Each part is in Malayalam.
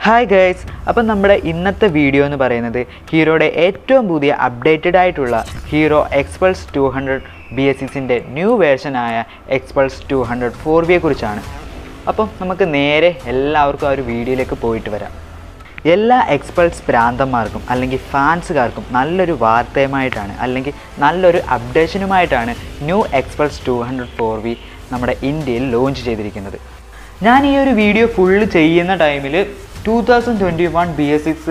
ഹായ് ഗൈസ്, അപ്പം നമ്മുടെ ഇന്നത്തെ വീഡിയോ എന്ന് പറയുന്നത് ഹീറോയുടെ ഏറ്റവും പുതിയ അപ്ഡേറ്റഡ് ആയിട്ടുള്ള ഹീറോ എക്സ്പൾസ് 200 BS6-ൻ്റെ ന്യൂ വേർഷനായ എക്സ്പൾസ് 200 4V കുറിച്ചാണ്. അപ്പം നമുക്ക് നേരെ എല്ലാവർക്കും ആ ഒരു വീഡിയോയിലേക്ക് പോയിട്ട് വരാം. എല്ലാ എക്സ്പൾസ് പ്രാന്തന്മാർക്കും അല്ലെങ്കിൽ ഫാൻസുകാർക്കും നല്ലൊരു വാർത്തയുമായിട്ടാണ് അല്ലെങ്കിൽ നല്ലൊരു അപ്ഡേഷനുമായിട്ടാണ് ന്യൂ എക്സ്പൾസ് 200 4V നമ്മുടെ ഇന്ത്യയിൽ ലോഞ്ച് ചെയ്തിരിക്കുന്നത്. ഞാൻ ഈ ഒരു വീഡിയോ ഫുള്ള് ചെയ്യുന്ന ടൈമിൽ 2021 BS6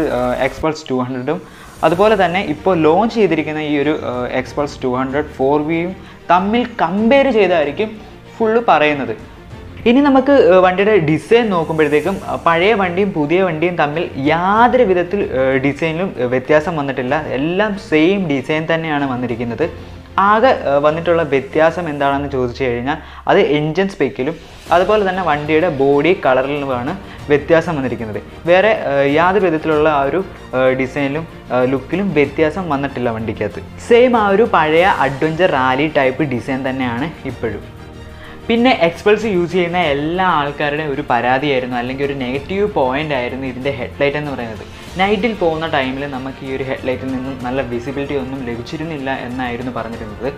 എക്സ്പൾസ് 200-ഉം അതുപോലെ തന്നെ ഇപ്പോൾ ലോഞ്ച് ചെയ്തിരിക്കുന്ന ഈ ഒരു എക്സ്പൾസ് 200 4Vയും തമ്മിൽ കമ്പയർ ചെയ്തായിരിക്കും ഫുള്ള് പറയുന്നത്. ഇനി നമുക്ക് വണ്ടിയുടെ ഡിസൈൻ നോക്കുമ്പോഴത്തേക്കും പഴയ വണ്ടിയും പുതിയ വണ്ടിയും തമ്മിൽ യാതൊരു വിധത്തിൽ ഡിസൈനിലും വ്യത്യാസം വന്നിട്ടില്ല. എല്ലാം സെയിം ഡിസൈൻ തന്നെയാണ് വന്നിരിക്കുന്നത്. ആകെ വന്നിട്ടുള്ള വ്യത്യാസം എന്താണെന്ന് ചോദിച്ചു കഴിഞ്ഞാൽ അത് എൻജിൻ സ്പെക്കിലും അതുപോലെ തന്നെ വണ്ടിയുടെ ബോഡി കളറിലുമാണ് വ്യത്യാസം വന്നിരിക്കുന്നത്. വേറെ യാതൊരു വിധത്തിലുള്ള ആ ഒരു ഡിസൈനിലും ലുക്കിലും വ്യത്യാസം വന്നിട്ടില്ല വണ്ടിക്കകത്ത്. സെയിം ആ ഒരു പഴയ അഡ്വഞ്ചർ റാലി ടൈപ്പ് ഡിസൈൻ തന്നെയാണ് ഇപ്പോഴും. പിന്നെ എക്സ്പൾസ് യൂസ് ചെയ്യുന്ന എല്ലാ ആൾക്കാരുടെയും ഒരു പരാതിയായിരുന്നു അല്ലെങ്കിൽ ഒരു നെഗറ്റീവ് പോയിൻ്റ് ആയിരുന്നു ഇതിൻ്റെ ഹെഡ്ലൈറ്റ് എന്ന് പറയുന്നത്. നൈറ്റിൽ പോകുന്ന ടൈമിൽ നമുക്ക് ഈ ഒരു ഹെഡ്ലൈറ്റിൽ നിന്നും നല്ല വിസിബിലിറ്റി ഒന്നും ലഭിച്ചിരുന്നില്ല എന്നായിരുന്നു പറഞ്ഞിരുന്നത്.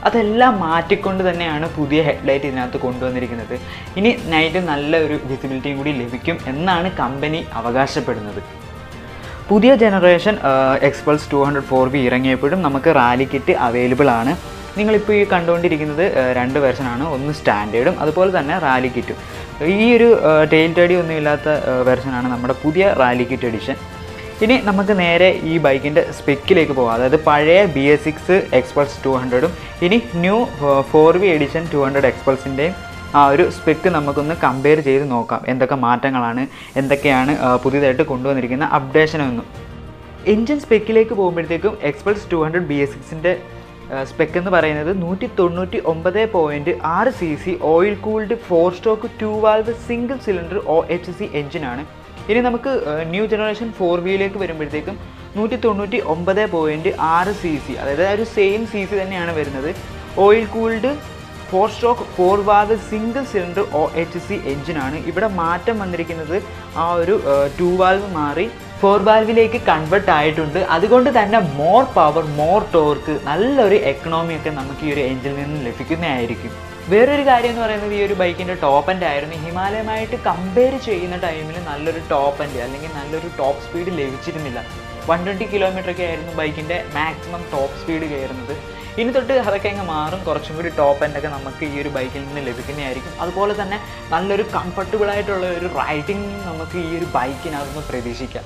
അതെല്ലാം മാറ്റിക്കൊണ്ട് തന്നെയാണ് പുതിയ ഹെഡ്ലൈറ്റ് ഇതിനകത്ത് കൊണ്ടുവന്നിരിക്കുന്നത്. ഇനി നൈറ്റ് നല്ല ഒരു വിസിബിലിറ്റിയും കൂടി ലഭിക്കും എന്നാണ് കമ്പനി അവകാശപ്പെടുന്നത്. പുതിയ ജനറേഷൻ എക്സ്പൾസ് 200 4V ഇറങ്ങിയപ്പോഴും നമുക്ക് റാലി കിറ്റ് അവൈലബിൾ ആണ്. നിങ്ങളിപ്പോൾ ഈ കണ്ടുകൊണ്ടിരിക്കുന്നത് രണ്ട് വെർഷനാണ്, ഒന്ന് സ്റ്റാൻഡേർഡും അതുപോലെ തന്നെ റാലി കിറ്റും. ഈ ഒരു ടെയിൽ ടേഡി ഒന്നും ഇല്ലാത്ത വെർഷനാണ് നമ്മുടെ പുതിയ റാലി കിറ്റ് എഡിഷൻ. ഇനി നമുക്ക് നേരെ ഈ ബൈക്കിൻ്റെ സ്പെക്കിലേക്ക് പോകാം. അതായത് പഴയ BS6 എക്സ്പൾസ് 200-ഉം ഇനി ന്യൂ 4V എഡിഷൻ 200 എക്സ്പൾസിൻ്റെയും ആ ഒരു സ്പെക്ക് നമുക്കൊന്ന് കമ്പയർ ചെയ്ത് നോക്കാം. എന്തൊക്കെ മാറ്റങ്ങളാണ്, എന്തൊക്കെയാണ് പുതിയതായിട്ട് കൊണ്ടുവന്നിരിക്കുന്ന അപ്ഡേഷനൊന്നും. എൻജിൻ സ്പെക്കിലേക്ക് പോകുമ്പോഴത്തേക്കും എക്സ്പൾസ് 200 BS6-ൻ്റെ സ്പെക്ക് എന്ന് പറയുന്നത് 199.6 cc oil cooled 4 stroke 2 valve single cylinder OHC എഞ്ചിനാണ്. ഇനി നമുക്ക് ന്യൂ ജനറേഷൻ 4Vയിലേക്ക് വരുമ്പോഴത്തേക്കും 199.6 cc, അതായത് ഒരു സെയിം CC തന്നെയാണ് വരുന്നത്. Oil cooled 4 stroke 4 valve single cylinder OHC എഞ്ചിനാണ്. ഇവിടെ മാറ്റം വന്നിരിക്കുന്നത് ആ ഒരു 2 വാൽവ് മാറി 4 വാൽവിലേക്ക് കൺവേർട്ട് ആയിട്ടുണ്ട്. അതുകൊണ്ട് തന്നെ മോർ പവർ, മോർ ടോർക്ക്, നല്ലൊരു എക്കണോമിയൊക്കെ നമുക്ക് ഈ ഒരു എഞ്ചിനിൽ നിന്ന് ലഭിക്കുന്നതായിരിക്കും. വേറൊരു കാര്യം എന്ന് പറയുന്നത് ഈ ഒരു ബൈക്കിൻ്റെ ടോപ്പ് എൻഡ് ആയിരുന്നു. ഹിമാലയമായിട്ട് കമ്പയർ ചെയ്യുന്ന ടൈമിൽ നല്ലൊരു ടോപ്പ് എൻഡ് അല്ലെങ്കിൽ നല്ലൊരു ടോപ്പ് സ്പീഡ് ലഭിച്ചിരുന്നില്ല. 120 കിലോമീറ്ററൊക്കെ ആയിരുന്നു ബൈക്കിൻ്റെ മാക്സിമം ടോപ്പ് സ്പീഡ് കയറുന്നത്. ഇനി തൊട്ട് അതൊക്കെ അങ്ങ് മാറും. കുറച്ചും കൂടി ടോപ്പ് എൻഡൊക്കെ നമുക്ക് ഈ ഒരു ബൈക്കിൽ നിന്ന് ലഭിക്കുന്നതായിരിക്കും. അതുപോലെ തന്നെ നല്ലൊരു കംഫർട്ടബിളായിട്ടുള്ള ഒരു റൈഡിങ് നമുക്ക് ഈ ഒരു ബൈക്കിനകത്ത് പ്രതീക്ഷിക്കാം.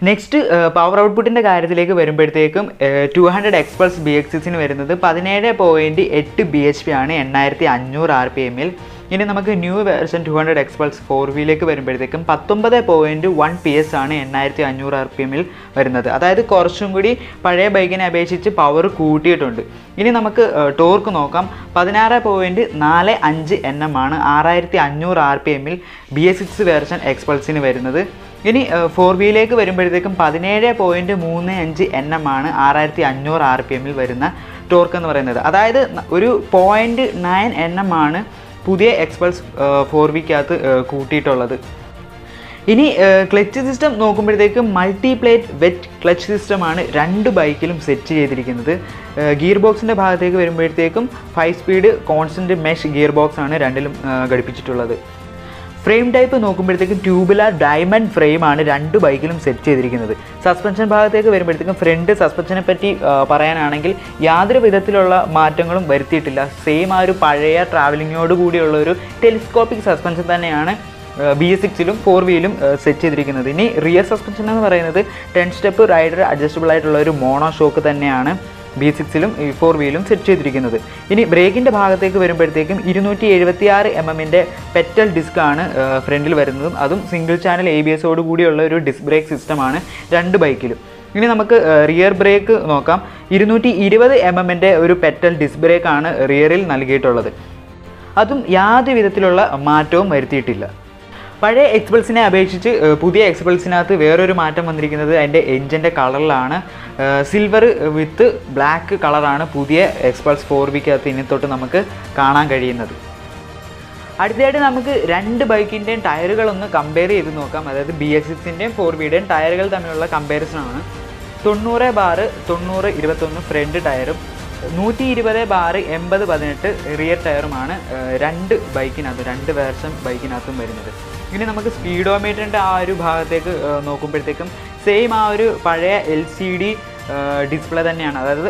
നെക്സ്റ്റ് പവർ ഔട്ട്പുട്ടിൻ്റെ കാര്യത്തിലേക്ക് വരുമ്പോഴത്തേക്കും 200 എക്സ്പൾസ് BS6-ന് വരുന്നത് 17.8 bhp ആണ് 8500 RPM-ൽ. ഇനി നമുക്ക് ന്യൂ വേർഷൻ 200 എക്സ്പൾസ് 4Vയിലേക്ക് വരുമ്പോഴത്തേക്കും 19.1 PS ആണ് 8500 RPM-ൽ വരുന്നത്. അതായത് കുറച്ചും കൂടി പഴയ ബൈക്കിനെ അപേക്ഷിച്ച് പവർ കൂട്ടിയിട്ടുണ്ട്. ഇനി നമുക്ക് ടോർക്ക് നോക്കാം. 16.45 Nm ആണ് 6500 RPM-ൽ BS6 വേർഷൻ എക്സ്പൾസിന് വരുന്നത്. ഇനി 4Vയിലേക്ക് വരുമ്പോഴത്തേക്കും 17.35 Nm ആണ് 6500 RPM-ൽ വരുന്ന ടോർക്ക് എന്ന് പറയുന്നത്. അതായത് ഒരു 0.9 Nm ആണ് പുതിയ എക്സ്പൾസ് 4Vക്കകത്ത് കൂട്ടിയിട്ടുള്ളത്. ഇനി ക്ലച്ച് സിസ്റ്റം നോക്കുമ്പോഴത്തേക്കും മൾട്ടി പ്ലേറ്റ് വെറ്റ് ക്ലച്ച് സിസ്റ്റമാണ് രണ്ട് ബൈക്കിലും സെറ്റ് ചെയ്തിരിക്കുന്നത്. ഗിയർ ബോക്സിൻ്റെ ഭാഗത്തേക്ക് വരുമ്പോഴത്തേക്കും 5 speed constant mesh gear box ആണ് രണ്ടിലും ഘടിപ്പിച്ചിട്ടുള്ളത്. ഫ്രെയിം ടൈപ്പ് നോക്കുമ്പോഴത്തേക്കും ട്യൂബുലാർ ഡയമണ്ട് ഫ്രെയിമാണ് രണ്ട് ബൈക്കിലും സെറ്റ് ചെയ്തിരിക്കുന്നത്. സസ്പെൻഷൻ ഭാഗത്തേക്ക് വരുമ്പോഴത്തേക്കും ഫ്രണ്ട് സസ്പെൻഷനെ പറ്റി പറയാനാണെങ്കിൽ യാതൊരു വിധത്തിലുള്ള മാറ്റങ്ങളും വരുത്തിയിട്ടില്ല. സെയിം ആ ഒരു പഴയ ട്രാവലിങ്ങോട് കൂടിയുള്ള ഒരു ടെലിസ്കോപ്പിക് സസ്പെൻഷൻ തന്നെയാണ് BS6-ലും 4Vയിലും സെറ്റ് ചെയ്തിരിക്കുന്നത്. ഇനി റിയർ സസ്പെൻഷൻ എന്ന് പറയുന്നത് 10 സ്റ്റെപ്പ് റൈഡർ അഡ്ജസ്റ്റബിൾ ആയിട്ടുള്ള ഒരു മോണോ ഷോക്ക് തന്നെയാണ് BS6-ലും 4Vയിലും സെറ്റ് ചെയ്തിരിക്കുന്നത്. ഇനി ബ്രേക്കിൻ്റെ ഭാഗത്തേക്ക് വരുമ്പോഴത്തേക്കും 276 mm-ൻ്റെ പെറ്റൽ ഡിസ്ക്കാണ് ഫ്രണ്ടിൽ വരുന്നതും. അതും സിംഗിൾ ചാനൽ ABS-ഓട് കൂടിയുള്ള ഒരു ഡിസ്ക് ബ്രേക്ക് സിസ്റ്റമാണ് രണ്ട് ബൈക്കിലും. ഇനി നമുക്ക് റിയർ ബ്രേക്ക് നോക്കാം. 220 mm-ൻ്റെ ഒരു പെറ്റൽ ഡിസ്ക് ബ്രേക്കാണ് റിയറിൽ നൽകിയിട്ടുള്ളത്. അതും യാതൊരു വിധത്തിലുള്ള മാറ്റവും വരുത്തിയിട്ടില്ല. പഴയ എക്സ്പൾസിനെ അപേക്ഷിച്ച് പുതിയ എക്സ്പൾസിനകത്ത് വേറൊരു മാറ്റം വന്നിരിക്കുന്നത് അതിൻ്റെ എൻജിൻ്റെ കളറിലാണ്. സിൽവർ വിത്ത് ബ്ലാക്ക് കളറാണ് പുതിയ എക്സ്പൾസ് 4Vക്കകത്ത് ഇനി തൊട്ട് നമുക്ക് കാണാൻ കഴിയുന്നത്. അടുത്തതായിട്ട് നമുക്ക് രണ്ട് ബൈക്കിൻ്റെയും ടയറുകളൊന്ന് കമ്പയർ ചെയ്ത് നോക്കാം. അതായത് BX6-ൻ്റെയും 4Vയുടെയും ടയറുകൾ തമ്മിലുള്ള കമ്പാരിസണാണ്. 90/90/21 ഫ്രണ്ട് ടയറും 120/80/18 റിയർ ടയറുമാണ് രണ്ട് വേർഷൻ ബൈക്കിനകത്തും വരുന്നത്. ഇനി നമുക്ക് സ്പീഡോമീറ്ററിൻ്റെ ആ ഒരു ഭാഗത്തേക്ക് നോക്കുമ്പോഴത്തേക്കും സെയിം ആ ഒരു പഴയ LCD ഡിസ്പ്ലേ തന്നെയാണ്. അതായത്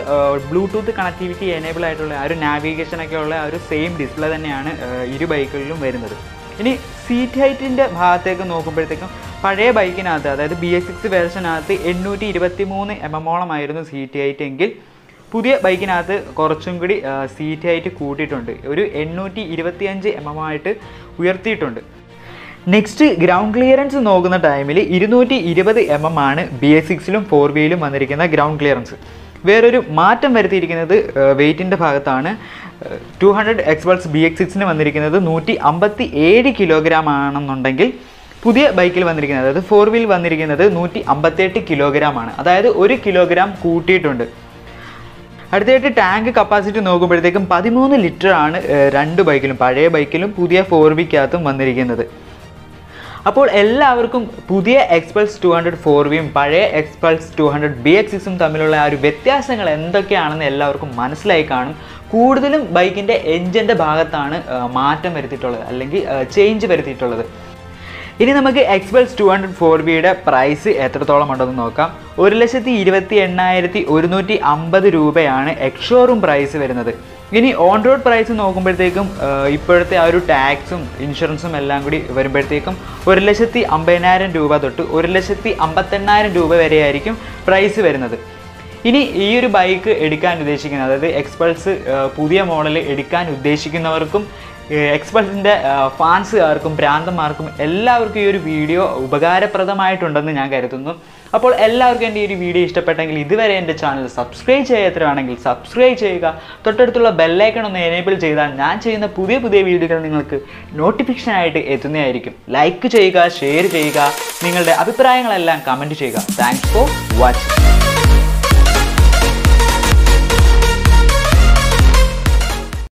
ബ്ലൂടൂത്ത് കണക്ടിവിറ്റി എനേബിൾ ആയിട്ടുള്ള ആ ഒരു നാവിഗേഷനൊക്കെ ഉള്ള ആ ഒരു സെയിം ഡിസ്പ്ലേ തന്നെയാണ് ഇരു ബൈക്കുകളിലും വരുന്നത്. ഇനി സീറ്റ് ഹൈറ്റിൻ്റെ ഭാഗത്തേക്ക് നോക്കുമ്പോഴത്തേക്കും പഴയ ബൈക്കിനകത്ത്, അതായത് BX6 വേർഷനകത്ത് 823 mm സീറ്റ് ഹൈറ്റ് എങ്കിൽ പുതിയ ബൈക്കിനകത്ത് കുറച്ചും കൂടി സീറ്റ് ഹൈറ്റ് കൂട്ടിയിട്ടുണ്ട്. ഒരു 825 mm ആയിട്ട് ഉയർത്തിയിട്ടുണ്ട്. നെക്സ്റ്റ് ഗ്രൗണ്ട് ക്ലിയറൻസ് നോക്കുന്ന ടൈമിൽ 220 mm ആണ് BX6-ലും 4Vയിലും വന്നിരിക്കുന്ന ഗ്രൗണ്ട് ക്ലിയറൻസ്. വേറൊരു മാറ്റം വരുത്തിയിരിക്കുന്നത് വെയ്റ്റിൻ്റെ ഭാഗത്താണ്. 200 xpulse BX6-ന് വന്നിരിക്കുന്നത് 157 കിലോഗ്രാം ആണെന്നുണ്ടെങ്കിൽ പുതിയ ബൈക്കിൽ വന്നിരിക്കുന്നത്, അതായത് 4Vയിൽ വന്നിരിക്കുന്നത് 158 കിലോഗ്രാം ആണ്. അതായത് 1 കിലോഗ്രാം കൂട്ടിയിട്ടുണ്ട്. അടുത്തതായിട്ട് ടാങ്ക് കപ്പാസിറ്റി നോക്കുമ്പോഴത്തേക്കും 13 ലിറ്റർ ആണ് രണ്ട് ബൈക്കിലും, പഴയ ബൈക്കിലും പുതിയ 4Vക്കകത്തും വന്നിരിക്കുന്നത്. അപ്പോൾ എല്ലാവർക്കും പുതിയ xpulse 200 4Vയും പഴയ xpulse 200 BX6-ഉം തമ്മിലുള്ള ആ ഒരു വ്യത്യാസങ്ങൾ എന്തൊക്കെയാണെന്ന് എല്ലാവർക്കും മനസ്സിലായി കാണും. കൂടുതലും ബൈക്കിൻ്റെ എൻജിൻ്റെ ഭാഗത്താണ് മാറ്റം വരുത്തിയിട്ടുള്ളത്, അല്ലെങ്കിൽ ചേഞ്ച് വരുത്തിയിട്ടുള്ളത്. ഇനി നമുക്ക് xpulse 200 4Vയുടെ പ്രൈസ് എത്രത്തോളം ഉണ്ടെന്ന് നോക്കാം. 1,28,150 രൂപയാണ് എക്സ്ഷോറൂം പ്രൈസ് വരുന്നത്. ഇനി ഓൺ റോഡ് പ്രൈസ് നോക്കുമ്പോഴത്തേക്കും ഇപ്പോഴത്തെ ആ ഒരു ടാക്സും ഇൻഷുറൻസും എല്ലാം കൂടി വരുമ്പോഴത്തേക്കും 1,50,000 രൂപ തൊട്ട് 1,58,000 രൂപ വരെയായിരിക്കും പ്രൈസ് വരുന്നത്. ഇനി ഈ ഒരു ബൈക്ക് എടുക്കാൻ ഉദ്ദേശിക്കുന്നത്, അതായത് xpulse പുതിയ മോഡൽ എടുക്കാൻ ഉദ്ദേശിക്കുന്നവർക്കും xpulseൻ്റെ ഫാൻസുകാർക്കും ഭ്രാന്തന്മാർക്കും എല്ലാവർക്കും ഈ ഒരു വീഡിയോ ഉപകാരപ്രദമായിട്ടുണ്ടെന്ന് ഞാൻ കരുതുന്നു. അപ്പോൾ എല്ലാവർക്കും എൻ്റെ ഈ ഒരു വീഡിയോ ഇഷ്ടപ്പെട്ടെങ്കിൽ ഇതുവരെ എൻ്റെ ചാനൽ സബ്സ്ക്രൈബ് ചെയ്യാത്തവരാണെങ്കിൽ സബ്സ്ക്രൈബ് ചെയ്യുക. തൊട്ടടുത്തുള്ള ബെല്ലൈക്കൺ ഒന്ന് എനേബിൾ ചെയ്താൽ ഞാൻ ചെയ്യുന്ന പുതിയ വീഡിയോകൾ നിങ്ങൾക്ക് നോട്ടിഫിക്കേഷനായിട്ട് എത്തുന്നതായിരിക്കും. ലൈക്ക് ചെയ്യുക, ഷെയർ ചെയ്യുക, നിങ്ങളുടെ അഭിപ്രായങ്ങളെല്ലാം കമൻറ്റ് ചെയ്യുക. Thanks for watching.